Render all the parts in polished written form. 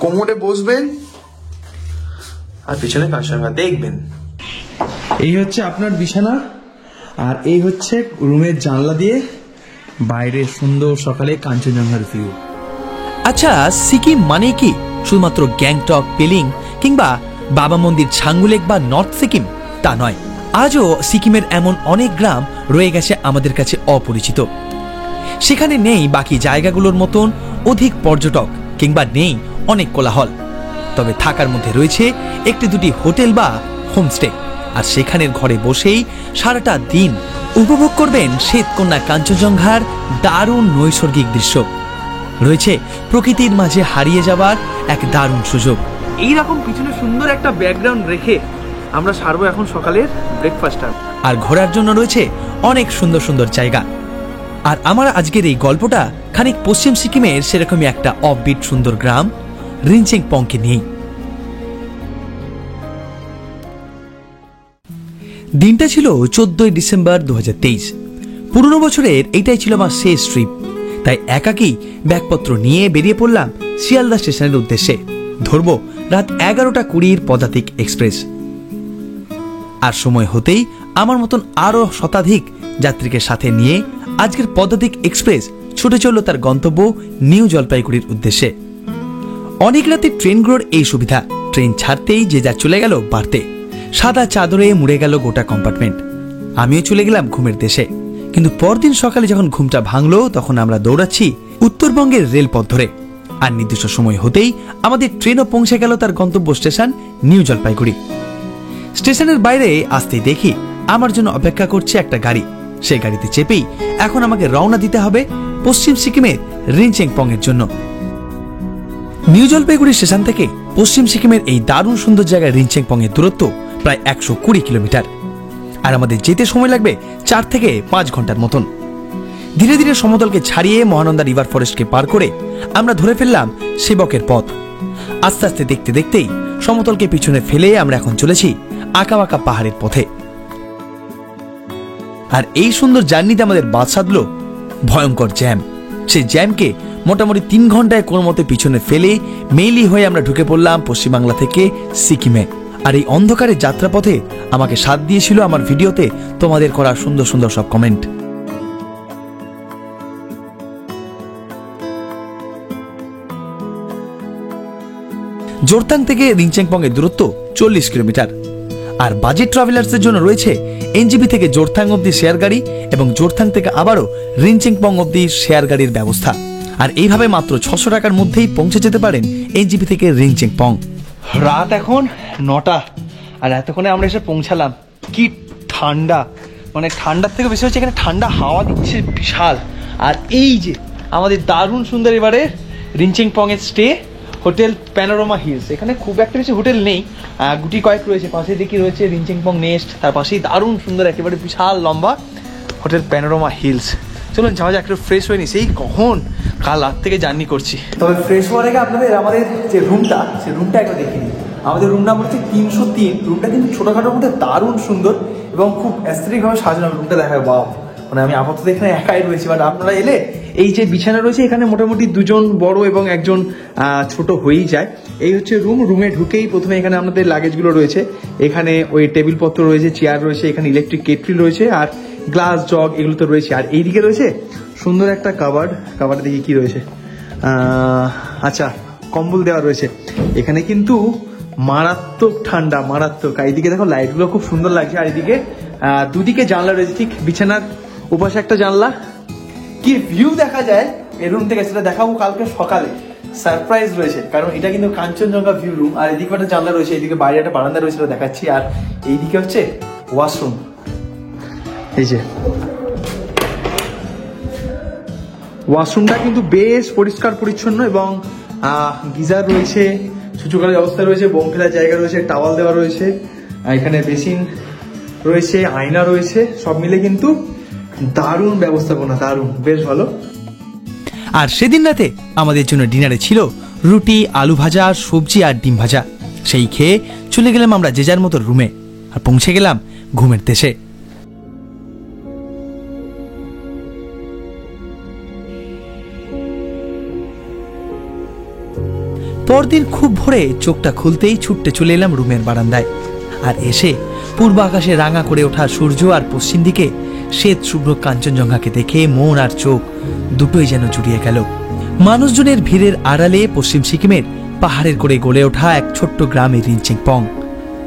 কোমরে বসবেন আর পিছনে কাঞ্চনজঙ্ঘা দেখবেন। এই হচ্ছে আপনার বিছানা, আর এই হচ্ছে রুমের জানলা দিয়ে বাইরে সুন্দর সকালে কাঞ্চনজঙ্ঘার ভিউ। আচ্ছা, সিকিম মানে কি শুধুমাত্র গ্যাংটক, পেলিং কিংবা বাবা মন্দির, ছাঙ্গুলেক বা নর্থ সিকিম? তা নয়, আজও সিকিমের এমন অনেক গ্রাম রয়ে গেছে আমাদের কাছে অপরিচিত। সেখানে নেই বাকি জায়গাগুলোর মতন অধিক পর্যটক কিংবা নেই অনেক কোলাহল, তবে থাকার মধ্যে রয়েছে একটি দুটি হোটেল বা হোমস্টে। আর সেখানের ঘরে বসেই সারাটা দিন উপভোগ করবেন শ্বেতকন্যা কাঞ্চনজঙ্ঘার দারুণ নৈসর্গিক দৃশ্য। রয়েছে প্রকৃতির মাঝে হারিয়ে যাবার এক দারুণ সুযোগ। এইরকম পিছনে সুন্দর একটা ব্যাকগ্রাউন্ড রেখে আমরা সারবো এখন সকালের ব্রেকফাস্টটা। আর ঘোরার জন্য রয়েছে অনেক সুন্দর সুন্দর জায়গা। আর আমার আজকের এই গল্পটা খানিক পশ্চিম সিকিমের সেরকমই একটা অফবিট সুন্দর গ্রাম রিনচেংপংকে নিয়ে। দিনটা ছিল 14 ডিসেম্বর 2023। পুরনো বছরের এইটাই ছিল আমার শেষ ট্রিপ, তাই একাকী ব্যাগপত্র নিয়ে বেরিয়ে পড়লাম শিয়ালদা স্টেশনের উদ্দেশ্যে। ধরব রাত 11:20 পদাতিক এক্সপ্রেস। আর সময় হতেই আমার মতন আরো শতাধিক যাত্রীকে সাথে নিয়ে আজকের পদাতিক এক্সপ্রেস ছুটে চলল তার গন্তব্য নিউ জলপাইগুড়ির উদ্দেশ্যে। অনেক রাতে ট্রেনগুলোর এই সুবিধা, ট্রেন ছাড়তেই যে যা চলে গেল বাড়তে। সাদা চাদরে মুড়ে গেল গোটা কম্পার্টমেন্ট। আমিও চলে গেলাম ঘুমের দেশে। কিন্তু পরদিন সকালে যখন ঘুমটা ভাঙলো, তখন আমরা দৌড়াচ্ছি উত্তরবঙ্গের রেলপথ ধরে। আর নির্দিষ্ট সময় হতেই আমাদের ট্রেনও পৌঁছে গেল তার গন্তব্য স্টেশন নিউ জলপাইগুড়ি। স্টেশনের বাইরে আসতেই দেখি আমার জন্য অপেক্ষা করছে একটা গাড়ি। সেই গাড়িতে চেপেই এখন আমাকে রওনা দিতে হবে পশ্চিম সিকিমের রিনচেংপং এর জন্য। নিউ জলপাইগুড়ি স্টেশন থেকে পশ্চিম সিকিমের এই দারুণ সুন্দর জায়গায় রিনচেংপং এর দূরত্ব প্রায় 120 কিলোমিটার। আর আমাদের যেতে সময় লাগবে 4 থেকে 5 ঘন্টার মতন। ধীরে ধীরে সমতলকে ছাড়িয়ে মহানন্দা রিভার ফরেস্টকে পার করে আমরা ধরে ফেললাম সেবকের পথ। আস্তে আস্তে দেখতে দেখতেই সমতলকে পিছনে ফেলে আমরা এখন চলেছি আঁকাবাঁকা পাহাড়ের পথে। আর এই সুন্দর জার্নিতে আমাদের বাদ সাধল ভয়ঙ্কর জ্যাম। সেই জ্যামকে মোটামুটি 3 ঘন্টায় কোনো মতে পিছনে ফেলে মেইলি হয়ে আমরা ঢুকে পড়লাম পশ্চিমবাংলা থেকে সিকিমে। আর এই অন্ধকারের যাত্রাপথে আমাকে সাথ দিয়েছিল আমার ভিডিওতে তোমাদের করা সুন্দর সুন্দর সব কমেন্ট। জোরথাং থেকে রিনচেংপং এর দূরত্ব 40 কিলোমিটার। আর বাজেট ট্রাভেলার্সের জন্য রয়েছে এনজিবি থেকে জোরথাং অব্দি শেয়ার গাড়ি এবং জোরথাং থেকে আবারও রিনচেংপং অব্দি শেয়ার গাড়ির ব্যবস্থা। আর এইভাবে মাত্র 600 টাকার মধ্যেই পৌঁছে যেতে পারেন এনজিবি থেকে রিনচেংপং। রাত এখন 9টা, আর এতক্ষণে আমরা এসে পৌঁছালাম। কি ঠান্ডা, মানে ঠান্ডার থেকে বেশি হচ্ছে এখানে ঠান্ডা হাওয়া দিচ্ছে বিশাল। আর এই যে আমাদের দারুণ সুন্দর এবারে রিনচেংপং এর স্টে হোটেল প্যানোরামা হিলস। এখানে খুব একটা বেশি হোটেল নেই, গুটি কয়েক রয়েছে। পাশে দেখি রয়েছে রিনচেংপং নেস্ট, তার পাশেই দারুণ সুন্দর একেবারে বিশাল লম্বা হোটেল প্যানোরামা হিলস। চলুন যাওয়া যাক, একটু ফ্রেশ হয়ে নি, সেই কখন কাল রাত থেকে জার্নি করছি। তবে ফ্রেশ হওয়ার আগে আপনাদের আমাদের যে রুমটা, সেই রুমটা একবার দেখে নিই। আমাদের রুম নাম্বার হচ্ছে 303। রুমটা কিন্তু ছোটোখাটোর মধ্যে দারুণ সুন্দর এবং খুব অ্যাস্থেটিকভাবে সাজানো। রুমটা দেখায় বাহ, মানে আমি আপাতত এখানে একাই রয়েছি। বাট আপনারা এলে এই যে বিছানা রয়েছে, এখানে মোটামুটি 2জন বড় এবং 1জন ছোট হয়েই যায়। এই হচ্ছে রুম। রুমে ঢুকেই প্রথমে এখানে আমাদের লাগেজগুলো রয়েছে। এখানে ওই টেবিলপত্র রয়েছে, চেয়ার রয়েছে, এখানে ইলেকট্রিক কেটলি রয়েছে, আর গ্লাস জগ এগুলো তো রয়েছে। আর এইদিকে রয়েছে সুন্দর একটা কাবার্ড। কাবার্ড দেখি কি রয়েছে, আচ্ছা কম্বল দেওয়া রয়েছে। এখানে কিন্তু মারাত্মক ঠান্ডা, মারাত্মক। আর এইদিকে দেখো লাইটগুলো খুব সুন্দর লাগছে। আর এদিকে দুদিকে জানলা রয়েছে, ঠিক বিছানার ওপাশে একটা জানলা। কি ভিউ দেখা যায় এই রুম থেকে সেটা দেখাবো কালকে সকালে। সারপ্রাইজ রয়েছে, কারণ এটা কিন্তু কাঞ্চনজঙ্ঘা ভিউ রুম। আর এদিকে একটা জানলা রয়েছে, এদিকে বাইরে একটা বারান্দা রয়েছে, সেটা দেখাচ্ছি। আর এইদিকে হচ্ছে ওয়াশরুম। এই যে ওয়াশরুমটা কিন্তু বেশ পরিষ্কার পরিচ্ছন্ন এবং গিজার রয়েছে, সুচুকালের অবস্থা রয়েছে, বোম ফেলার জায়গা রয়েছে, টাওয়াল দেওয়া রয়েছে, এখানে বেসিন রয়েছে, আয়না রয়েছে। সব মিলে কিন্তু দারুণ ব্যবস্থাপনা, দারুণ, বেশ ভালো। আর সেদিন রাতে আমাদের জন্য ডিনারে ছিল রুটি, আলু ভাজা, সবজি আর ডিম ভাজা। সেই খেয়ে চলে গেলাম আমরা যে যার মতো রুমে আর পৌঁছে গেলাম ঘুমের দেশে। পরদিন খুব ভোরে চোখটা খুলতেই ছুটতে চলে এলাম রুমের বারান্দায়। আর এসে পূর্ব আকাশে রাঙা করে ওঠা সূর্য আর পশ্চিম দিকে শ্বেত শুভ্র কাঞ্চনজঙ্ঘাকে দেখে মন আর চোখ দুটোই যেন জুড়িয়ে গেল। মানুষজনের ভিড়ের আড়ালে পশ্চিম সিকিমের পাহাড়ের করে গড়ে ওঠা এক ছোট্ট গ্রামে রিনচেংপং।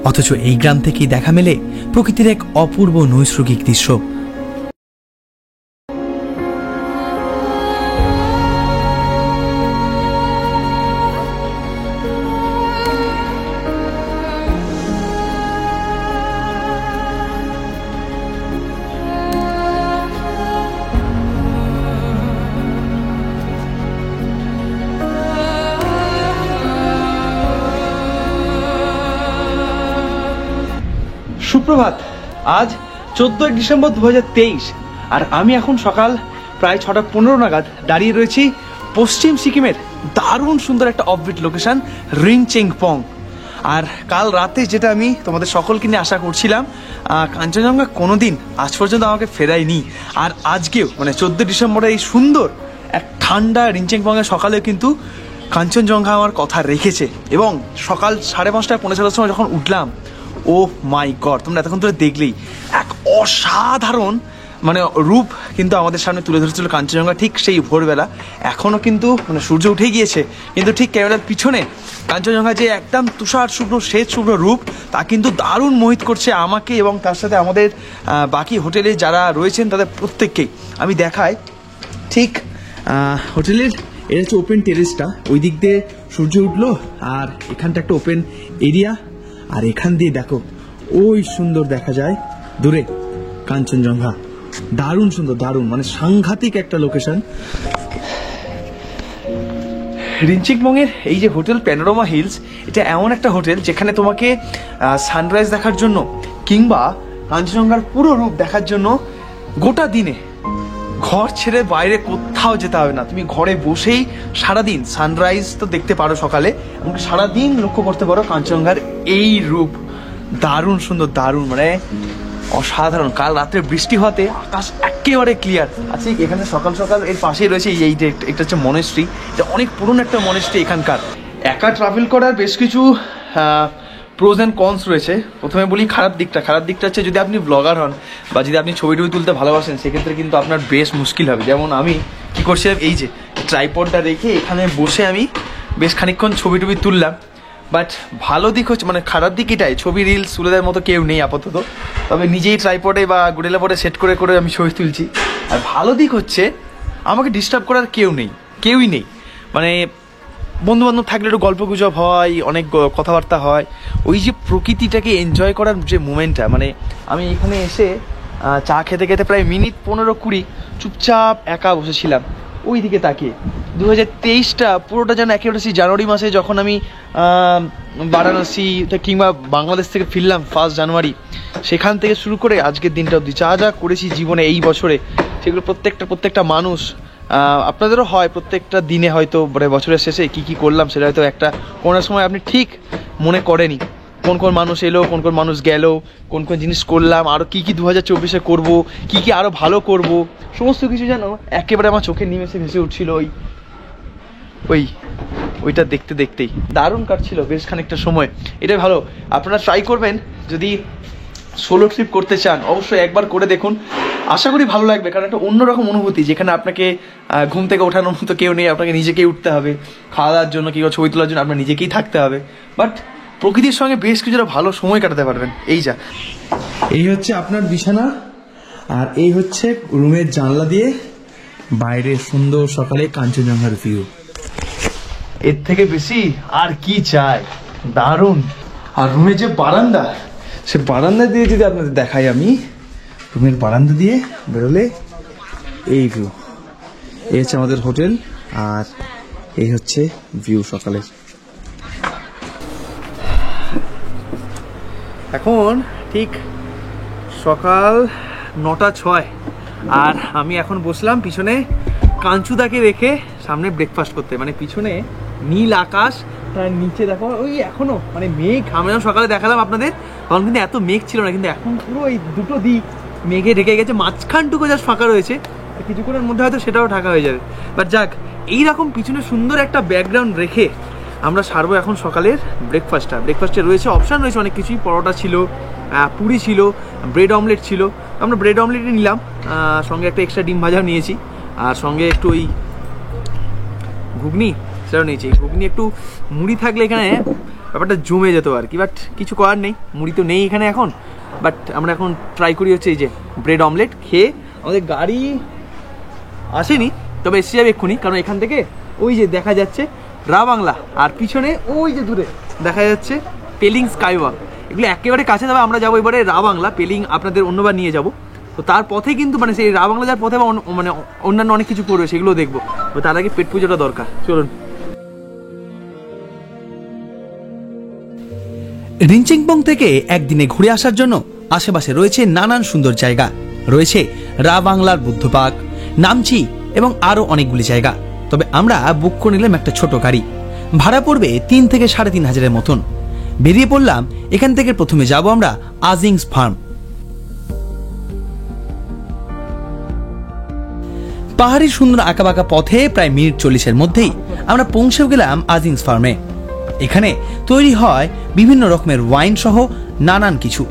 অথচ এই গ্রাম থেকেই দেখা মেলে প্রকৃতির এক অপূর্ব নৈসর্গিক দৃশ্য। সুপ্রভাত। আজ 14 ডিসেম্বর 2023 আর আমি এখন সকাল প্রায় 6:15 নাগাদ দাঁড়িয়ে রয়েছি পশ্চিম সিকিমের দারুণ সুন্দর একটা অফবিট লোকেশন রিনচেংপং। আর কাল রাতে যেটা আমি তোমাদের সকলকে নিয়ে আশা করছিলাম, কাঞ্চনজঙ্ঘা কোনোদিন আজ পর্যন্ত আমাকে ফেরায়নি। আর আজকেও মানে 14 ডিসেম্বরে এই সুন্দর এক ঠান্ডা রিনচেংপংয়ের সকালেও কিন্তু কাঞ্চনজঙ্ঘা আমার কথা রেখেছে। এবং সকাল 5:30 পৌনে 6টার সময় যখন উঠলাম, ও মাই গড, তোমরা এতক্ষণ ধরে দেখলেই এক অসাধারণ মানে রূপ কিন্তু আমাদের সামনে তুলে ধরেছিল কাঞ্চনজঙ্ঘা ঠিক সেই ভোরবেলা। এখনও কিন্তু মানে সূর্য উঠে গিয়েছে, কিন্তু ঠিক ক্যামেরার পিছনে কাঞ্চনজঙ্ঘা যে একদম তুষার শুভ্র শ্বেত শুভ্র রূপ তা কিন্তু দারুণ মোহিত করছে আমাকে এবং তার সাথে আমাদের বাকি হোটেলে যারা রয়েছেন তাদের প্রত্যেককেই। আমি দেখাই, ঠিক হোটেলের এটা হচ্ছে ওপেন টেরেসটা, ওই দিক দিয়ে সূর্য উঠলো আর এখানটা একটা ওপেন এরিয়া। আর এখান দিয়ে দেখো ওই সুন্দর দেখা যায় দূরে কাঞ্চনজঙ্ঘা। দারুণ সুন্দর, দারুণ মানে সাংঘাতিক একটা লোকেশন। রিনচেংপংয়ের এই যে হোটেল প্যানোরামা হিলস, এটা এমন একটা হোটেল যেখানে তোমাকে সানরাইজ দেখার জন্য কিংবা কাঞ্চনজঙ্ঘার পুরো রূপ দেখার জন্য গোটা দিনে ঘর ছেড়ে বাইরে কোথাও যেতে হবে না। তুমি ঘরে বসেই সারাদিন সানরাইজ তো দেখতে পারো সকালে, এমনকি সারাদিন লক্ষ্য করতে পারো কাঞ্চনজঙ্ঘার এই রূপ। দারুণ সুন্দর, দারুণ মানে অসাধারণ। কাল রাত্রে বৃষ্টি হতে আকাশ একেবারে ক্লিয়ার আছে। এখানে সকাল সকাল এর পাশেই রয়েছে এইটা হচ্ছে মনেস্ট্রি। এটা অনেক পুরনো একটা মনেস্ট্রি। এখানকার একা ট্রাভেল করার বেশ কিছু প্রোজ অ্যান্ড কনস রয়েছে। প্রথমে বলি খারাপ দিকটা হচ্ছে যদি আপনি ব্লগার হন বা যদি আপনি ছবি টবি তুলতে ভালোবাসেন, সেক্ষেত্রে কিন্তু আপনার বেশ মুশকিল হবে। যেমন আমি কী করছিলাম, এই যে ট্রাইপডটা রেখে এখানে বসে আমি বেশ খানিকক্ষণ ছবি টবি তুললাম। বাট ভালো দিক হচ্ছে মানে খারাপ দিক এটাই, ছবি রিলস তুলে দেওয়ার মতো কেউ নেই আপাতত, তবে নিজেই ট্রাইপডে বা গুডেলা পরে সেট করে করে আমি ছবি তুলছি। আর ভালো দিক হচ্ছে আমাকে ডিস্টার্ব করার কেউই নেই। মানে বন্ধুবান্ধব থাকলে একটু গল্প গুজব হয়, অনেক কথাবার্তা হয়। ওই যে প্রকৃতিটাকে এনজয় করার যে মোমেন্টটা, মানে আমি এখানে এসে চা খেতে খেতে প্রায় মিনিট 15-20 চুপচাপ একা বসেছিলাম ওই দিকে তাকিয়ে। 2023টা পুরোটা যেন একেবারে সেই জানুয়ারি মাসে যখন আমি বারাণসী কিংবা বাংলাদেশ থেকে ফিরলাম 1 জানুয়ারি, সেখান থেকে শুরু করে আজকের দিনটা অবধি যা করেছি জীবনে এই বছরে, সেগুলো প্রত্যেকটা মানুষ আপনাদেরও হয় প্রত্যেকটা দিনে হয়তো মানে বছরের শেষে কি করলাম সেটা হয়তো একটা কোনো সময় আপনি ঠিক মনে করেনি। কোন মানুষ এলো, কোন মানুষ গেল, কোন জিনিস করলাম, আরও কি 2024-এ করবো, কি আরও ভালো করব, সমস্ত কিছু যেন একেবারে আমার চোখের নিমেষে ভেসে উঠছিল। ওইটা দেখতেই দারুণ কাটছিল বেশ খানিকটা সময়। এটাই ভালো। আপনারা ট্রাই করবেন, যদি সোলো ট্রিপ করতে চান অবশ্যই একবার করে দেখুন, আশা করি ভালো লাগবে। কারণ একটা অন্যরকম অনুভূতি, যেখানে আপনাকে ঘুম থেকে ওঠানোর মতো কেউ নেই, আপনাকে নিজেকেই উঠতে হবে, খাওয়া দাওয়ার জন্য কিংবা ছবি তোলার জন্য আপনার নিজেকেই থাকতে হবে। বাট প্রকৃতির সঙ্গে বেশ কিছুটা ভালো সময় কাটাতে পারবেন। এই হচ্ছে আপনার বিছানা, আর এই হচ্ছে রুমের জানলা দিয়ে বাইরে সুন্দর সকালে কাঞ্চনজঙ্ঘার ভিউ। এর থেকে বেশি আর কি চাই, দারুণ। আর রুমের যে বারান্দা, সে বারান্দা দিয়ে যদি আপনাদের দেখাই, আমি রুমের বারান্দা দিয়ে বেরোলে এই ভিউ। এই হচ্ছে আমাদের হোটেল, আর এই হচ্ছে ভিউ সকালের। এখন ঠিক সকাল 9:06 আর আমি এখন বসলাম পিছনে কাঞ্চুদাকে রেখে সামনে ব্রেকফাস্ট করতে। মানে পিছনে নীল আকাশ, তার নিচে দেখো ওই এখনো মানে মেঘ। আমি সকালে দেখালাম আপনাদের, তখন কিন্তু এত মেঘ ছিল না, কিন্তু এখন পুরো এই দুটো দিক মেঘে ঢেকে গেছে। মাঝখানটুকু জাস্ট ফাঁকা রয়েছে, কিছুক্ষণের মধ্যে হয়তো সেটাও ঢাকা হয়ে যাবে। বাট যাক, এইরকম পিছনে সুন্দর একটা ব্যাকগ্রাউন্ড রেখে আমরা সারবো এখন সকালের ব্রেকফাস্টে রয়েছে অপশান রয়েছে অনেক কিছুই, পরোটা ছিল, পুরি ছিল, ব্রেড অমলেট ছিল। আমরা ব্রেড অমলেটই নিলাম, সঙ্গে একটা এক্সট্রা ডিম ভাজাও নিয়েছি, আর সঙ্গে একটু ওই ঘুগনি সেটাও নিয়েছি। ঘুগনি একটু মুড়ি থাকলে এখানে ব্যাপারটা জমে যেত আর কি, বাট কিছু করার নেই, মুড়ি তো নেই এখানে এখন। বাট আমরা এখন ট্রাই করি হচ্ছে এই যে ব্রেড অমলেট খেয়ে। আমাদের গাড়ি আসেনি, তবে এসে যাবে এক্ষুনি, কারণ এখান থেকে ওই যে দেখা যাচ্ছে রা বাংলা, আর পিছনে ওই যে দূরে দেখা যাচ্ছে পেলিং স্কাইওয়াক। এগুলো একেবারে কাছে, তবে আমরা যাবো এবারে রা বাংলা। পেলিং আপনাদের অন্যবার নিয়ে যাব, তো তার পথে কিন্তু মানে সেই রা বাংলা যাওয়ার পথে বা মানে অন্যান্য অনেক কিছু করবে, সেগুলো দেখবো। তো তার আগে পেট পুজোটা দরকার, চলুন। রিনচেনপং থেকে একদিনে ঘুরে আসার জন্য আশেপাশে রয়েছে নানান সুন্দর জায়গা, রয়েছে রা বাংলার বুদ্ধ পার্ক, নামচি এবং আরো অনেকগুলি জায়গা। তবে আমরা বুক করে নিলাম একটা ছোট গাড়ি, ভাড়া পড়বে 3 থেকে 3,500 মতন। বেরিয়ে পড়লাম এখান থেকে। প্রথমে যাব আমরা আজিংস ফার্ম। পাহাড়ি সুন্দর আঁকাবাঁকা পথে প্রায় মিনিট 40-এর মধ্যেই আমরা পৌঁছেও গেলাম আজিংস ফার্মে। এখানে তৈরি হয় বিভিন্ন রকমের ওয়াইন সহ নানান কিছু।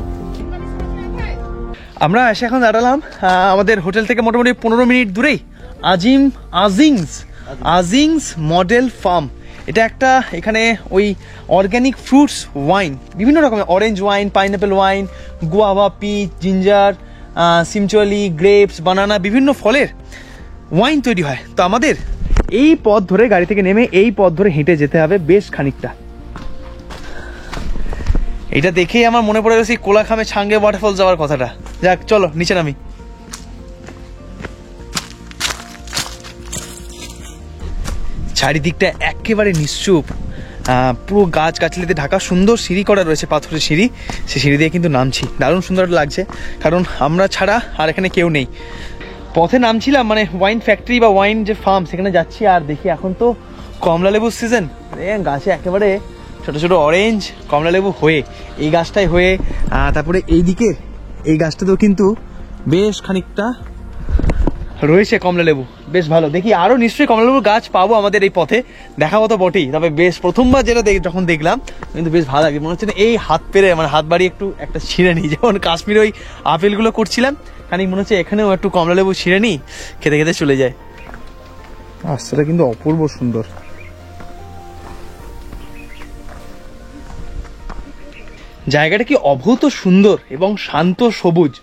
আমরা এসে এখন দাঁড়ালাম আমাদের হোটেল থেকে মোটামুটি 15 মিনিট দূরেই আজিংস মডেল ফার্ম। এটা একটা, এখানে ওই অর্গ্যানিক ফ্রুটস ওয়াইন, বিভিন্ন রকমের orange wine, pineapple wine, guava, peach, ginger, সিমচুয়ালি, গ্রেপস, বানানা, বিভিন্ন ফলের ওয়াইন তৈরি হয়। তো আমাদের এই পথ ধরে গাড়ি থেকে নেমে এই পথ ধরে হেঁটে যেতে হবে বেশ খানিকটা। এটা দেখেই আমার মনে পড়ে গেছে কোলাখামে ছাঙ্গে ওয়াটারফল যাওয়ার কথাটা। যাক চলো নিচে নামি। চারিদিকটা একেবারে নিশ্চুপ, পুরো গাছ গাছলিতে ঢাকা, সুন্দর সিঁড়ি করা রয়েছে, পাথরের সিঁড়ি। সেই সিঁড়ি দিয়ে কিন্তু নামছি, দারুণ সুন্দর লাগছে, কারণ আমরা ছাড়া আর এখানে কেউ নেই। পথে নামছিলাম মানে ওয়াইন ফ্যাক্টরি বা ওয়াইন যে ফার্ম, সেখানে যাচ্ছি, আর দেখি এখন তো কমলা লেবুর সিজন। গাছে একেবারে ছোট ছোট অরেঞ্জ কমলা লেবু হয়ে, এই গাছটাই হয়ে, তারপরে এইদিকে এই গাছটাতেও কিন্তু বেশ খানিকটা রয়েছে কমলা লেবু, বেশ ভালো। দেখি আরও নিশ্চয়ই কমলা লেবুর গাছ পাবো আমাদের এই পথে, দেখাবো তো বটেই। তবে বেশ প্রথমবার যেটা যখন দেখলাম কিন্তু বেশ ভালো লাগে, মনে হচ্ছে না এই হাত পেরে মানে হাত বাড়িয়ে একটু একটা ছিঁড়ে নিই, যেমন কাশ্মীরে ওই আপেলগুলো করছিলাম, খানিক মনে হচ্ছে এখানেও একটু কমলা লেবু ছিঁড়ে নিই, খেতে খেতে চলে যায়। রাস্তাটা কিন্তু অপূর্ব সুন্দর। জায়গাটা কি অভূত সুন্দর এবং শান্ত সবুজ।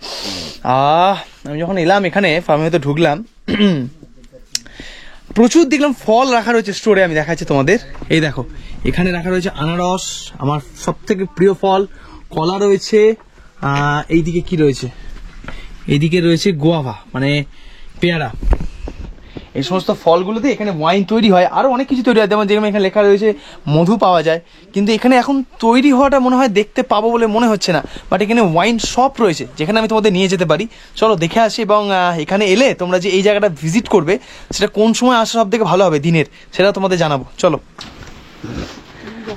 আমি যখন এলাম এখানে ফার্মে তো ঢুকলাম, প্রচুর দেখলাম ফল রাখা রয়েছে স্টোরে। আমি দেখাচ্ছি তোমাদের, এই দেখো এখানে রাখা রয়েছে আনারস, আমার সব থেকে প্রিয় ফল, কলা রয়েছে, এইদিকে কি রয়েছে, এইদিকে রয়েছে গোয়াভা মানে পেয়ারা। এই সমস্ত ফলগুলোতে এখানে ওয়াইন তৈরি হয়, আরও অনেক কিছু তৈরি হয়, যেমন যেখানে এখানে লেখা রয়েছে মধু পাওয়া যায়, কিন্তু এখানে এখন তৈরি হওয়াটা মনে হয় দেখতে পাবো বলে মনে হচ্ছে না। বাট এখানে ওয়াইন শপ রয়েছে যেখানে আমি তোমাদের নিয়ে যেতে পারি, চলো দেখে আসি। এবং এখানে এলে তোমরা যে এই জায়গাটা ভিজিট করবে সেটা কোন সময় আসা সব থেকে ভালো হবে দিনের, সেটা তোমাদের জানাবো। চলো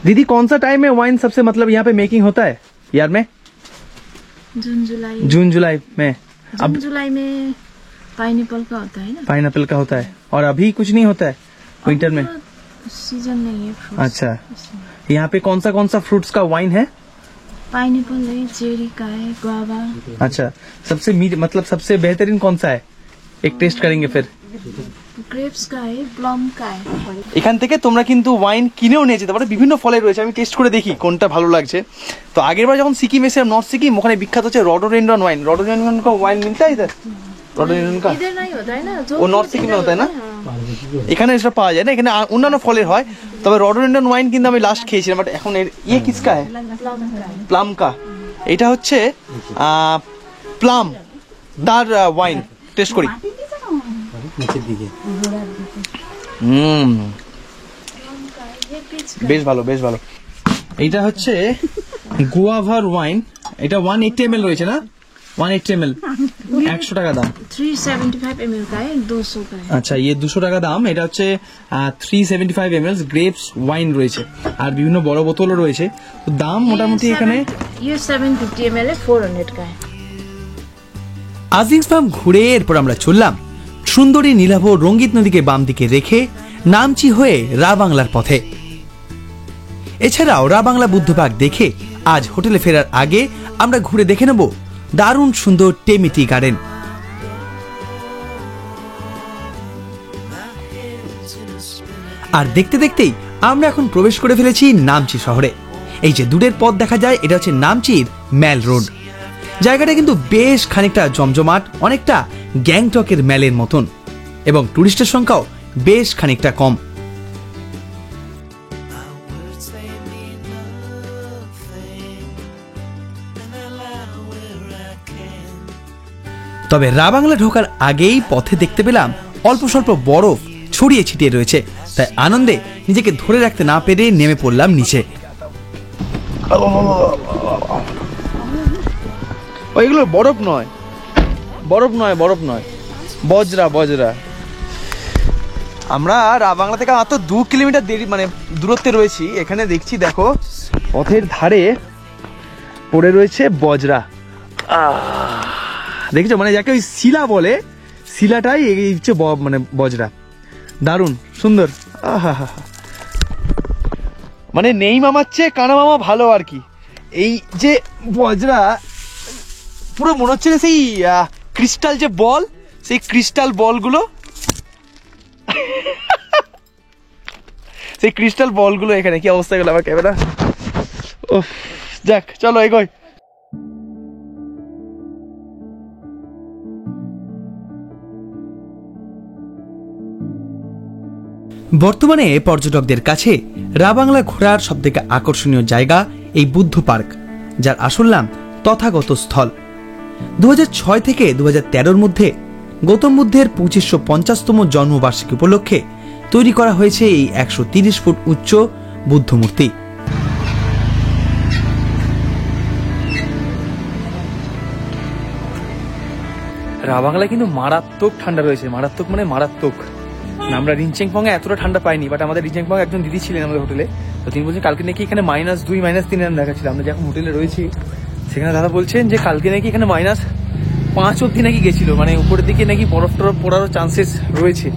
दीदी, कौन सा टाइम में वाइन सबसे मतलब यहाँ पे मेकिंग होता है यार में? जून जुलाई में। जून जुलाई में पाइनएप्पल का होता है ना, पाइनएप्पल का होता है, और अभी कुछ नहीं होता है विंटर में? सीजन नहीं है फ्रूट्स। अच्छा, यहाँ पे कौन सा फ्रूट्स का वाइन है? पाइनएप्पल है, चेरी का है, गुआवा। अच्छा, सबसे मतलब सबसे बेहतरीन कौन सा है? एक टेस्ट करेंगे फिर। ग्रेप्स का है, प्लम का है। এখান থেকে তোমরা কিন্তু ওয়াইন কিনেও নিয়ে যেতে পারো, বিভিন্ন ফলের রয়েছে, আমি টেস্ট করে দেখি কোনটা ভালো লাগছে। তো আগেরবার যখন সিকিম এসেছিলাম, নর্থ সিকিম, ওখানে বিখ্যাত হচ্ছে রডোডেন্ড্রন ওয়াইন। রডোডেন্ড্রন का वाइन मिलता है इधर? রডোডেন্ড্রন का इधर नहीं होता है ना, जो वो नॉर्थ सिक्किम में होता है ना, এখানে এসব পাওয়া যায় না, এখানে অন্যান্য ফলের হয়। তবে রডোডেন্ড্রন ওয়াইন কিন্তু আমি লাস্ট খেয়েছিলাম, বাট এখন ইয়ে কিসকা है? প্লাম কা। এটা হচ্ছে প্লাম তার ওয়াইন, টেস্ট করি। বেশ ভালো, বেশ ভালো। এইটা হচ্ছে গুয়াভার ওয়াইন, এটা 180 ml রয়েছে না? 180 ml 100 টাকা দাম। 375 ml का है, 200 का है। আচ্ছা, ये 200 টাকা দাম। এটা হচ্ছে 375 ml গ্রেপস ওয়াইন রয়েছে, আর বিভিন্ন বড় বোতলও রয়েছে। তো দাম মোটামুটি এখানে ये 750 ml है, 400 का है। আজিংস ফার্ম ঘুরে এরপর আমরা চললাম সুন্দরী নীলাভ রঙ্গিত নদীকে বাম দিকে রেখে নামচি হয়ে রা বাংলার পথে। এছাড়াও রা বাংলা বুদ্ধ পার্ক দেখে আজ হোটেলে ফেরার আগে আমরা ঘুরে দেখে নেব দারুণ সুন্দর টেমিটি গার্ডেন। আর দেখতে দেখতেই আমরা এখন প্রবেশ করে ফেলেছি নামচি শহরে। এই যে দূরের পথ দেখা যায়, এটা হচ্ছে নামচির ম্যাল রোড। জায়গাটা কিন্তু বেশ খানিকটা জমজমাট, অনেকটা গ্যাংটকের ম্যালের মতন, এবং টুরিস্টের সংখ্যাও বেশ খানিকটা কম। তবে রা বাংলা ঢোকার আগেই পথে দেখতে পেলাম অল্প স্বল্প বরফ ছড়িয়ে ছিটিয়ে রয়েছে, তাই আনন্দে নিজেকে ধরে রাখতে না পেরে নেমে পড়লাম নিচে। ওইগুলো বরফ নয়, বরফ নয়, বরফ নয়, বজরা, বজরা। আমরা রা বাংলা থেকে মাত্র 2 কিলোমিটার মানে দূরত্বে রয়েছি। এখানে দেখছি, দেখো পথের ধারে পড়ে রয়েছে বজরা। দেখেছো, মানে যাকে ওই শিলা বলে, শিলাটাই এই হচ্ছে মানে বজরা। দারুণ সুন্দর। মানে নেই মামার চেয়ে কানা মামা ভালো আর কি। এই যে বজরা পুরো মনে হচ্ছে সেই ক্রিস্টাল যে বল, সেই ক্রিস্টাল বলগুলো, সেই ক্রিস্টাল বলগুলো এখানে। কি অবস্থা গেল আমার ক্যামেরা। ও যাক, চলো এগোই। বর্তমানে পর্যটকদের কাছে রা বাংলা ঘোরার সবথেকে আকর্ষণীয় জায়গা এই বুদ্ধ পার্ক, যার আসল নাম তথাগত স্থল। 2006 থেকে 2013-র মধ্যে গৌতম বুদ্ধের 2550তম জন্মবার্ষিকী উপলক্ষে তৈরি করা হয়েছে এই 130 ফুট উচ্চ বুদ্ধ মূর্তি। রা বাংলায় কিন্তু মারাত্মক ঠান্ডা রয়েছে, মারাত্মক মানে মারাত্মক। আমরা রিনচেংপংয়ে এতটা ঠান্ডা পাইনি, বাট আমাদের রিনচেংপং একজন দিদি ছিলেন আমাদের হোটেলে, তো তিনি বলছেন কালকে নাকি এখানে -2 -3 দেখাচ্ছিল। আমরা যখন হোটেলে রয়েছি সেখানে দাদা বলছেন যে কালকে নাকি এখানে -5 অব্দি নাকি গেছিল, মানে উপরের দিকে নাকি বরফ টরফ পড়ারও চান্সেস রয়েছে।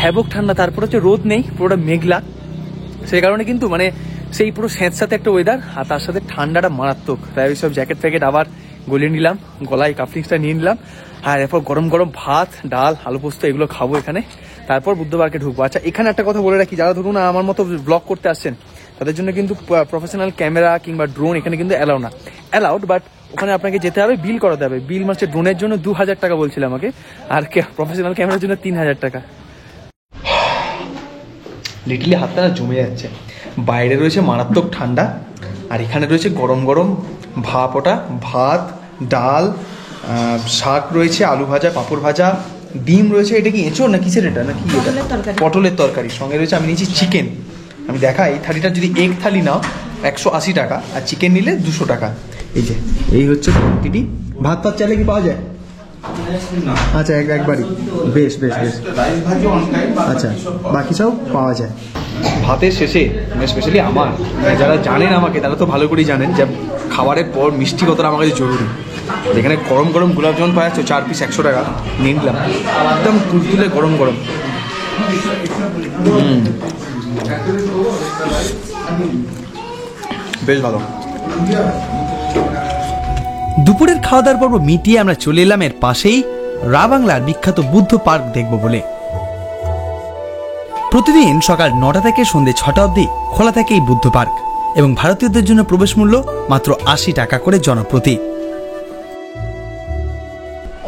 হ্যাবক ঠান্ডা, তারপর হচ্ছে রোদ নেই, পুরোটা মেঘলা, সেই কারণে কিন্তু মানে সেই পুরো স্যাঁতস্যাঁতে একটা ওয়েদার, আর তার সাথে ঠান্ডাটা মারাত্মক। তাই ওই সব জ্যাকেট ফ্যাকেট আবার গলিয়ে নিলাম, গলায় কাফলিংসটা নিয়ে নিলাম, আর এরপর গরম গরম ভাত, ডাল, আলু পোস্ত এগুলো খাবো এখানে, তারপর বুদ্ধ পার্কে ঢুকবো। আচ্ছা, এখানে একটা কথা বলে রাখি, যারা ধরুন আমার মতো ব্লগ করতে আসছেন তাদের জন্য কিন্তু প্রফেশনাল ক্যামেরা কিংবা ড্রোন এখানে কিন্তু অ্যালাউড, বাট ওখানে আপনাকে যেতে হবে, বিল করাতে হবে। বিল মাসে ড্রোনের জন্য 2000 টাকা বলছিল আমাকে, আর প্রফেশনাল ক্যামেরার জন্য 3000 টাকা। লিটলি হাতটা না জমে যাচ্ছে। বাইরে রয়েছে মারাত্মক ঠান্ডা, আর এখানে রয়েছে গরম গরম ভাপ ওটা, ভাত, ডাল, শাক রয়েছে, আলু ভাজা, পাঁপড় ভাজা, ডিম রয়েছে। এটা কি এঁচোড় না কিসের এটা, না কি এটা? পটলের তরকারি। সঙ্গে রয়েছে, আমি নিয়েছি চিকেন। আমি দেখাই, এই থালিটা যদি এগ থালি নাও 180 টাকা, আর চিকেন নিলে 200 টাকা। এই যে এই হচ্ছে কোয়ান্টিটি। ভাত টাত চাইলে কি পাওয়া যায়? আচ্ছা, একবারই। বেশ বেশ বেশ। আচ্ছা, বাকি সব পাওয়া যায়। ভাতের শেষে স্পেশালি আমার, যারা জানেন আমাকে তারা তো ভালো করেই জানেন যে খাবারের পর মিষ্টি কতটা আমার কাছে জরুরি। যেখানে গরম গরম গোলাপ জামুন পাওয়া যাচ্ছে, 4 পিস 100 টাকা নিয়ে নিলাম, একদম তুলতুলে গরম গরম। বেশ ভালো। দুপুরের খাওয়া দাওয়ার পর্ব মিটিয়ে আমরা চলে এলাম এর পাশেই রা বাংলার বিখ্যাত বুদ্ধ পার্ক দেখব বলে। প্রতিদিন সকাল 9টা থেকে সন্ধ্যে 6টা অবধি খোলা থাকে এই বুদ্ধ পার্ক, এবং ভারতীয়দের জন্য প্রবেশ মূল্য মাত্র 80 টাকা করে জনপ্রতি।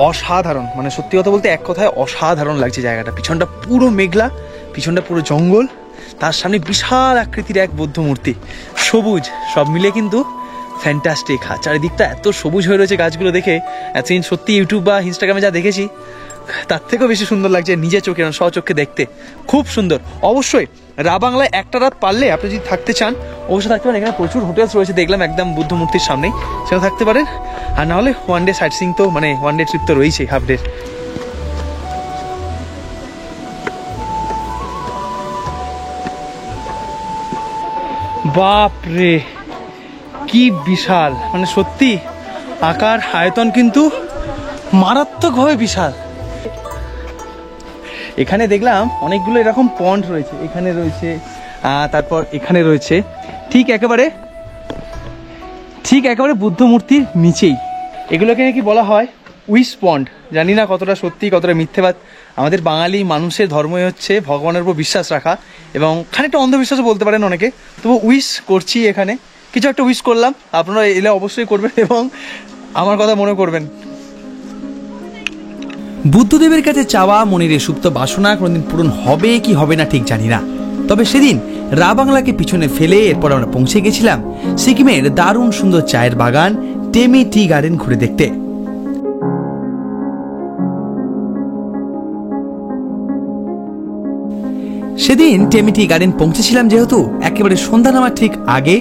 অসাধারণ, মানে সত্যি কথা বলতে এক কথায় অসাধারণ লাগছে জায়গাটা। পিছনটা পুরো মেঘলা, পিছনটা পুরো জঙ্গল, তার সামনে বিশাল আকৃতির এক বৌদ্ধ মূর্তি, সবুজ, সব মিলে কিন্তু ফ্যান্টাস্টিক। চারিদিকটা এত সবুজ হয়ে রয়েছে গাছগুলো দেখে, এতদিন সত্যি ইউটিউব বা ইনস্টাগ্রামে যা দেখেছি তার থেকেও বেশি সুন্দর লাগছে নিজে চোখে, স্বচক্ষে দেখতে খুব সুন্দর। অবশ্যই রা বাংলায় একটা রাত পারলে আপনি যদি থাকতে চান অবশ্যই থাকতে পারেন। এখানে প্রচুর হোটেলস রয়েছে, দেখলাম একদম বুদ্ধ মূর্তির সামনেই, সেখানে থাকতে পারেন। আর না হলে ওয়ান ডে সাইট সিইং তো, মানে ওয়ান ডে ট্রিপ তো রয়েছেই, হাফ ডে। বাপরে কি বিশাল, মানে সত্যি আকার আয়তন কিন্তু মারাত্মকভাবে বিশাল। এখানে দেখলাম অনেকগুলো এরকম পন্ড রয়েছে, এখানে রয়েছে, তারপর এখানে রয়েছে, ঠিক একেবারে বুদ্ধ মূর্তির নিচেই। এগুলোকে নাকি বলা হয় উইশ পন্ড। জানি না কতটা সত্যি কতটা মিথ্যেবাদ। আমাদের বাঙালি মানুষের ধর্মই হচ্ছে ভগবানের উপর বিশ্বাস রাখা, এবং খানিকটা অন্ধবিশ্বাসও বলতে পারেন অনেকে। তবু উইশ করছি, এখানে কিছু একটা উইশ করলাম। আপনারা এলে অবশ্যই করবেন এবং আমার কথা মনে করবেন। বুদ্ধদেবের কাছে চাওয়া মনের এই সুপ্ত বাসনা কোনোদিন পূরণ হবে কি হবে না ঠিক জানি না, তবে সেদিন রা বাংলাকে পিছনে ফেলে এরপর আমরা পৌঁছে গেছিলাম সিকিমের দারুণ সুন্দর চায়ের বাগান টেমি টি গার্ডেন ঘুরে দেখতে। সেদিন টেমি টি গার্ডেন পৌঁছেছিলাম যেহেতু একেবারে সন্ধ্যা নামার ঠিক আগে,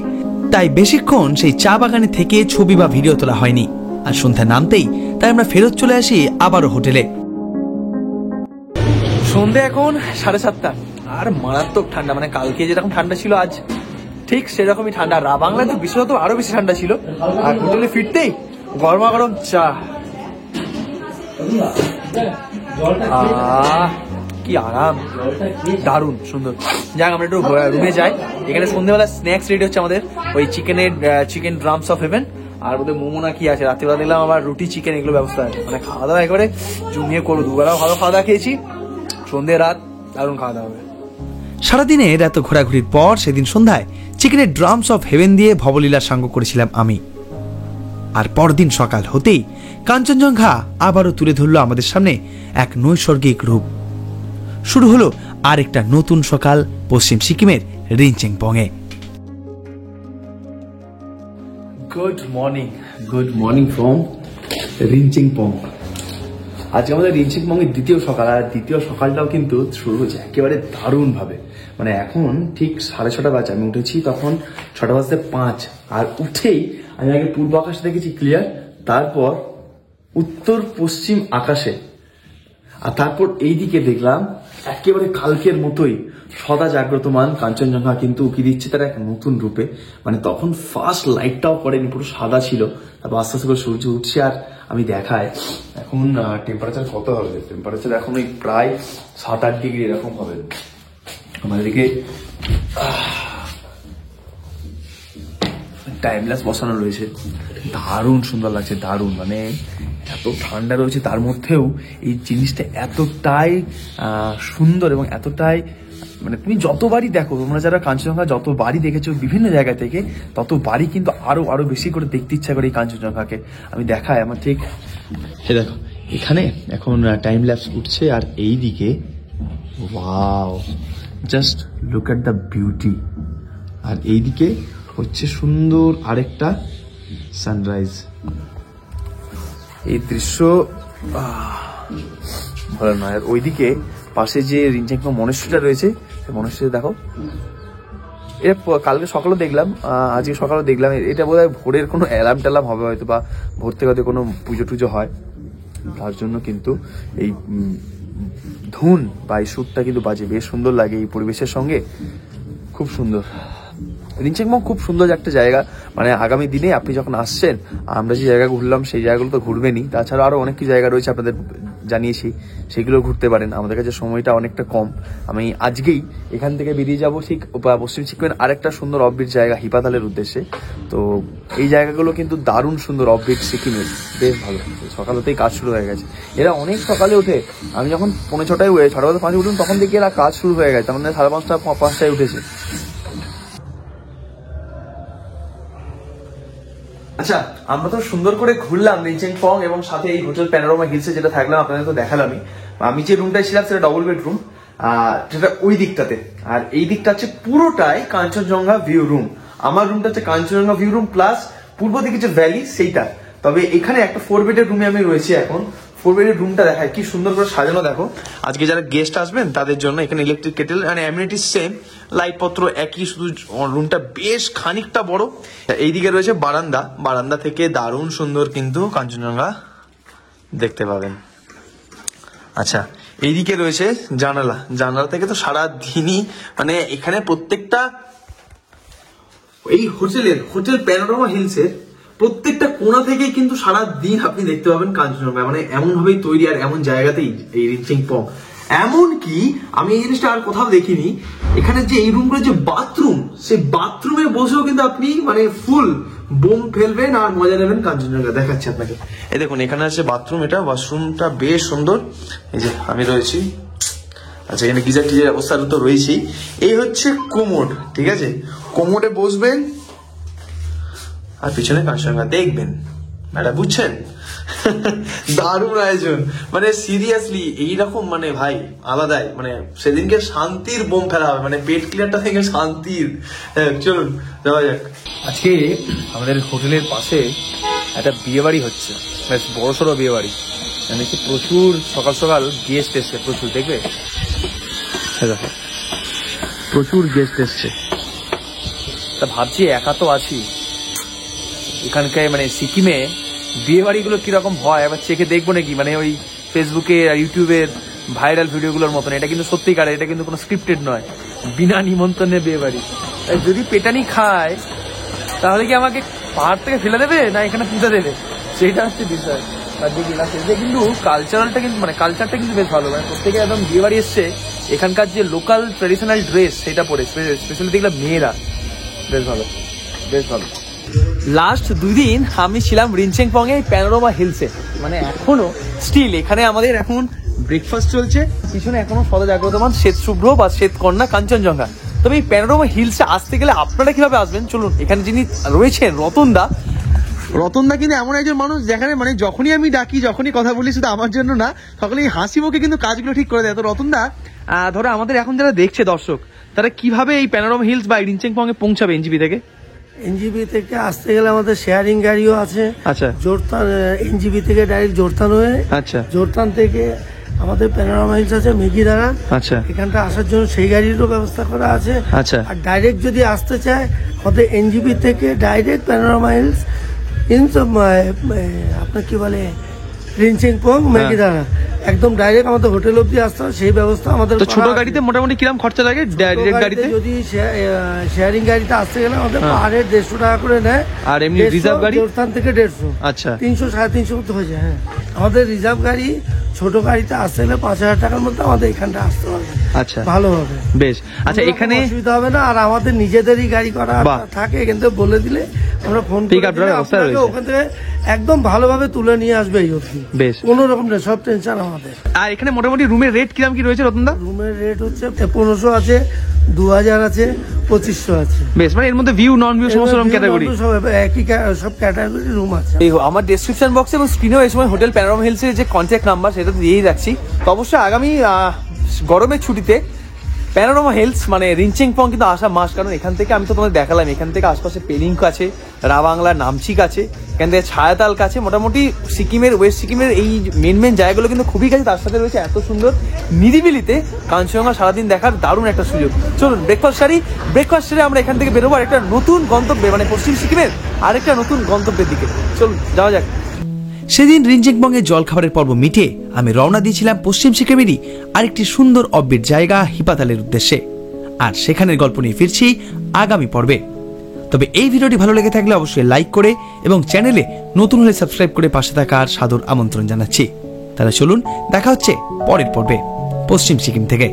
তাই বেশিক্ষণ সেই চা বাগানে থেকে ছবি বা ভিডিও তোলা হয়নি। আর সন্ধ্যা নামতেই তাই আমরা ফেরত চলে আসি আবারও হোটেলে। সন্ধে এখন 7:30, আর মারাত্মক ঠান্ডা। মানে কালকে যেরকম ঠান্ডা ছিল আজ ঠিক সেরকমই ঠান্ডা। রা বাংলায় তো বিশেষত আরো বেশি ঠান্ডা ছিল। আর হোটেলে ফিরতেই গরমা গরম চা, কি আরাম, দারুণ সুন্দর। যাক আমরা একটু রুমে যাই। এখানে সন্ধ্যেবেলা স্ন্যাক্স রেডি হচ্ছে আমাদের, ওই চিকেন ড্রামস অফ হেভেন, আর ওদের মোমো না কি আছে। রাত্রিবেলা দেখলাম আবার রুটি চিকেন এগুলো ব্যবস্থা আছে। মানে খাওয়া দাওয়া একেবারে জমিয়ে করবো। দুবেলাও ভালো খাওয়া দাওয়া খেয়েছি, সন্ধ্যে রাত দারুণ খাওয়া দাওয়া হবে। সারাদিনের এত ঘোরাঘুরির পর সেদিন সন্ধ্যায় চিকেনের ড্রামস অফ হেভেন দিয়ে ভবলীলার সাঙ্গ করেছিলাম আমি। আর পরদিন সকাল হতেই কাঞ্চনজঙ্ঘা আবারও তুলে ধরল আমাদের সামনে এক নৈসর্গিক রূপ। শুরু হলো আরেকটা নতুন সকাল পশ্চিম সিকিমের রিনচেংপংয়ে। Good morning from Rinchenpong. আজকে আমাদের রিনচেংপংয়ের দ্বিতীয় সকাল, আর দ্বিতীয় সকালটাও কিন্তু শুরু হচ্ছে একেবারে দারুণ ভাবে। মানে এখন ঠিক 6:30 বাজে, আমি উঠেছি তখন 6:05, আর উঠেই আমি আগে পূর্ব আকাশে দেখেছি ক্লিয়ার, তারপর উত্তর পশ্চিম আকাশে, আর তারপর এইদিকে দেখলাম একেবারে কালকের মতোই সদা জাগ্রতমান কাঞ্চনজঙ্ঘা কিন্তু উকি দিচ্ছে তার এক নতুন রূপে। মানে তখন ফার্স্ট লাইটটাও পড়েনি, পুরো সাদা ছিল। তারপর আস্তে আস্তে করে সূর্য উঠছে, আর আমি দেখায় এখন টেম্পারেচার কত হবে। টেম্পারেচার এখন ওই প্রায় 7-8 ডিগ্রি এরকম হবে। আমাদের দিকে টাইমলেস বসানো রয়েছে, দারুণ সুন্দর লাগছে, দারুণ। মানে এত ঠান্ডা রয়েছে তার মধ্যেও এই জিনিসটা এতটাই সুন্দর এবং এতটাই, মানে তুমি যতবারই দেখো, তোমরা যারা কাঞ্চনজঙ্ঘা যতবারই দেখেছো বিভিন্ন জায়গা থেকে, ততবারই কিন্তু আরো আরো বেশি করে দেখতে ইচ্ছা করে এই কাঞ্চনজঙ্ঘাকে। আমি দেখাই আমার ঠিক, সে দেখো এখানে এখন টাইম ল্যাপস উঠছে, আর এই দিকে wow, just look at the beauty. আর এইদিকে হচ্ছে সুন্দর আরেকটা সানরাইজ। এই দৃশ্য ভালো নয়। আর ওইদিকে পাশে যে রিনচেংপং মনেস্ট্রিটা রয়েছে, সেই মনেস্ট্রি দেখো, এটা কালকে সকালেও দেখলাম, আজকে সকালেও দেখলাম। এটা বোধ হয় ভোরের কোনো অ্যালার্ম ট্যালার্ম হবে হয়তো, বা ভোর থেকে হয়তো কোনো পুজো টুজো হয়, তার জন্য কিন্তু এই ধুন বা এই সুরটা কিন্তু বাজে, বেশ সুন্দর লাগে এই পরিবেশের সঙ্গে, খুব সুন্দর। রিনচেংপং খুব সুন্দর একটা জায়গা। মানে আগামী দিনে আপনি যখন আসছেন, আমরা যে জায়গা ঘুরলাম সেই জায়গাগুলো তো ঘুরবেনই, তাছাড়া আরো অনেক কিছু জায়গা রয়েছে আপনাদের জানিয়েছি, সেগুলো ঘুরতে পারেন। আমাদের কাছে সময়টা অনেকটা কম। আমি আজকেই এখান থেকে বেরিয়ে যাবো ঠিক পশ্চিম সিকিমের আরেকটা সুন্দর অফবিট জায়গা হিপাতালের উদ্দেশ্যে। তো এই জায়গাগুলো কিন্তু দারুণ সুন্দর অফবিট সিকিমের, বেশ ভালো। সকাল হতেই কাজ শুরু হয়ে গেছে, এরা অনেক সকালে ওঠে। আমি যখন 4:45 6:05 উঠুন তখন দেখি এরা কাজ শুরু হয়ে গেছে, মানে 5:30 5টায় উঠেছে। আচ্ছা, আমরা তো সুন্দর করে ঘুরলাম রিনচেংপং এবং সাথে এই হোটেল প্যানোরামা হিলসে যেটা থাকলাম, আপনাদের তো দেখালামই। আমি যে রুমটায় ছিলাম সেটা ডবল বেডরুম, যেটা ওই দিকটাতে, আর এই দিকটা হচ্ছে পুরোটাই কাঞ্চনজঙ্ঘা ভিউ রুম। আমার রুমটা হচ্ছে কাঞ্চনজঙ্ঘা ভিউ রুম প্লাস পূর্ব দিকে যে ভ্যালি সেইটা। তবে এখানে একটা 4 বেডের রুমে আমি রয়েছি এখন। 4 বেডের রুমটা দেখায় কি সুন্দর করে সাজানো, দেখো। আজকে যারা গেস্ট আসবেন তাদের জন্য এখানে ইলেকট্রিক কেটেল, মানে অ্যামিনিটিস সেম, লাইট পত্র একই, শুধু রুমটা বেশ খানিকটা বড়। এইদিকে রয়েছে বারান্দা, বারান্দা থেকে দারুণ সুন্দর কিন্তু কাঞ্চনজঙ্ঘা দেখতে পাবেন। আচ্ছা, এইদিকে রয়েছে জানালা, জানালা থেকে তো সারা দিনই, মানে এখানে প্রত্যেকটা এই হোটেল প্যানোরামা হিলসের প্রত্যেকটা কোণা থেকে কিন্তু সারা দিন আপনি দেখতে পাবেন কাঞ্চনজঙ্ঘা। মানে এমন ভাবেই তৈরি, আর এমন জায়গাতেই এই রিনচেংপং এমনকি আমি এই জিনিসটা আর কোথাও দেখিনি, এখানে যে এই রুমগুলো যে বাথরুম, সেই বাথরুমে বসেও কিন্তু আপনি মানে ফুল বোম ফেলবেন আর মজা নেবেন কাঞ্চনজঙ্ঘা। দেখাচ্ছি আপনাকে, এই দেখুন এখানে আছে বাথরুম, এটা ওয়াশরুমটা বেশ সুন্দর। এই যে আমি রয়েছি, আচ্ছা এখানে গিজার টিজার অবস্থা তো রয়েছেই। এই হচ্ছে কোমোড, ঠিক আছে, কোমোডে বসবেন আর পিছনে কাঞ্চনজঙ্ঘা দেখবেন, ম্যাডাম বুঝছেন? দারুণ আয়োজন, মানে সিরিয়াসলি এইরকম মানে ভাই আলাদাই, মানে সেদিনকে শান্তির বোম ফেলা হবে, মানে পেট ক্লিয়ারটা থেকে শান্তির। চলুন যাওয়া যাক। আজকে আমাদের হোটেলের পাশে একটা বিয়ে বাড়ি হচ্ছে, বেশ বড় সড়ো বিয়ে বাড়ি, দেখি প্রচুর সকাল সকাল গেস্ট এসছে, প্রচুর দেখবে, দেখো প্রচুর গেস্ট এসছে। তা ভাবছি একা তো আছি, এখানকার মানে সিকিমে বিয়ে বাড়িগুলো কিরকম হয় এবার চেখে দেখবো নাকি, মানে ওই ফেসবুকে আর ইউটিউবের ভাইরাল ভিডিওগুলোর মতন। এটা কিন্তু সত্যিকার, এটা কিন্তু কোনো স্ক্রিপ্টেড নয়, বিনা নিমন্ত্রণে বিয়ে বাড়ি। যদি পেটানি খায় তাহলে কি আমাকে পাহাড় থেকে ফেলে দেবে না এখানে পুঁতে দেবে, সেটা হচ্ছে বিষয়। আর দেখি না সেটা কিন্তু কালচারালটা কিন্তু মানে কালচারটা কিন্তু বেশ ভালো, মানে প্রত্যেকে একদম বিয়ে বাড়ি এসছে এখানকার যে লোকাল ট্রেডিশনাল ড্রেস সেটা পরে, স্পেশালি দেখলাম মেয়েরা, বেশ ভালো বেশ ভালো। লাস্ট 2 দিন আমি ছিলাম রিনচেংপং এ প্যানোরামা হিলসে, মানে এখনো স্টিল এখানে আমাদের এখন ব্রেকফাস্ট চলছে, পিছনে এখনো সদজাগ্রতমান শ্বেত শুভ্র বা শ্বেত কন্যা কাঞ্চনজঙ্ঘা। তবে এই প্যানোরামা হিলসে আসতে গেলে আপনারা কিভাবে আসবেন চলুন, এখানে যিনি রয়েছেন রতনদা কিন্তু এমন একজন মানুষ যেখানে মানে যখনই আমি ডাকি, যখনই কথা বলি, শুধু আমার জন্য না, সকলেই হাসি মুখে কিন্তু কাজগুলো ঠিক করে দেয়। তো রতনদা, ধরো আমাদের এখন যারা দেখছে দর্শক, তারা কিভাবে এই প্যানোরামা হিলস বা রিনচেংপং এ পৌঁছাবে এনজিপি থেকে? এনজিপি থেকে আসতে গেলে আমাদের শেয়ারিং গাড়িও আছে। আচ্ছা। জোরতান এনজিপি থেকে ডাইরেক্ট জোরতান হয়ে, আচ্ছা, জোরতান থেকে আমাদের প্যানোরামা হিলস আছে মেঘিদারা, আচ্ছা, এখানটা আসার জন্য সেই গাড়িরও ব্যবস্থা করা আছে। আচ্ছা। আর ডাইরেক্ট যদি আসতে চায় আমাদের এনজিপি থেকে ডাইরেক্ট প্যানোরামা হিলস আপনার কি বলে রিনচেংপং মেঘিদারা, একদম ডাইরেক্ট আমাদের হোটেল অব্দি আসতে হয়, সেই ব্যবস্থা আমাদের। তো ছোট গাড়িতে মোটামুটি কিরকম খরচা লাগে? ডাইরেক্ট গাড়িতে যদি শেয়ারিং গাড়িতে আসতে গেলে আমাদের পাহাড়ের 150 টাকা করে নেয়, আর এমনি রিজার্ভ গাড়ি জোরস্থান থেকে 150, আচ্ছা 300 350 মতো হয়ে যায়। হ্যাঁ, আমাদের রিজার্ভ গাড়ি ছোট গাড়িতে আসতে গেলে 5000 টাকার মধ্যে আমাদের এখানটা আসতে পারবে, আচ্ছা ভালো হবে, বেশ। আচ্ছা এখানে অসুবিধা হবে না, আর আমাদের নিজেদেরই গাড়ি করা থাকে, এখান থেকে বলে দিলে আমরা ফোন করে ওখান থেকে একদম ভালোভাবে তুলে নিয়ে আসবে এই অবধি, বেশ, কোনো রকম নেই, সব টেনশন আমাদের। আর এখানে মোটামুটি রুমের রেট কিরকম কি রয়েছে রতনদা? রুমের রেট হচ্ছে 1500 আছে, 2000 আছে, 2500 আছে, বেশ। মানে এর মধ্যে ভিউ নন ভিউ সমস্ত রকম ক্যাটাগরি, একই সব ক্যাটাগরি রুম আছে। এই আমার ডেসক্রিপশন বক্সে এবং স্ক্রিনেও এই সময় হোটেল প্যানোরামা হিলসের যে কন্ট্যাক্ট নাম্বার সেটা দিয়েই রাখছি। তো অবশ্যই আগামী গরমের ছুটিতে প্যানোরামা হিলস মানে রিনচেংপং কিন্তু আসা মাস, কারণ এখান থেকে আমি তো তোমাদের দেখালাম, এখান থেকে আশপাশে পেলিং আছে, রাবাংলা, নামচিক আছে, এখান থেকে ছায়াতাল কাছে, মোটামুটি সিকিমের ওয়েস্ট সিকিমের এই মেন জায়গাগুলো কিন্তু খুবই কাছে, তার সাথে রয়েছে এত সুন্দর নিরিবিলিতে কাঞ্চনজঙ্ঘা সারাদিন দেখার দারুণ একটা সুযোগ। চলুন ব্রেকফাস্ট সেরে আমরা এখান থেকে বেরোবো একটা নতুন গন্তব্যে, মানে পশ্চিম সিকিমের আরেকটা নতুন গন্তব্যের দিকে। চলুন যাওয়া যাক। সেদিন রিনচেংপংয়ের জলখাবারের পর্ব মিটে আমি রওনা দিয়েছিলাম পশ্চিম সিকিমেরই আরেকটি সুন্দর অব্বির জায়গা হিপাতালের উদ্দেশ্যে, আর সেখানের গল্প নিয়ে ফিরছি আগামী পর্বে। তবে এই ভিডিওটি ভালো লেগে থাকলে অবশ্যই লাইক করে এবং চ্যানেলে নতুন হলে সাবস্ক্রাইব করে পাশে থাকার সাদর আমন্ত্রণ জানাচ্ছি। তাহলে চলুন দেখা হচ্ছে পরের পর্বে পশ্চিম সিকিম থেকে।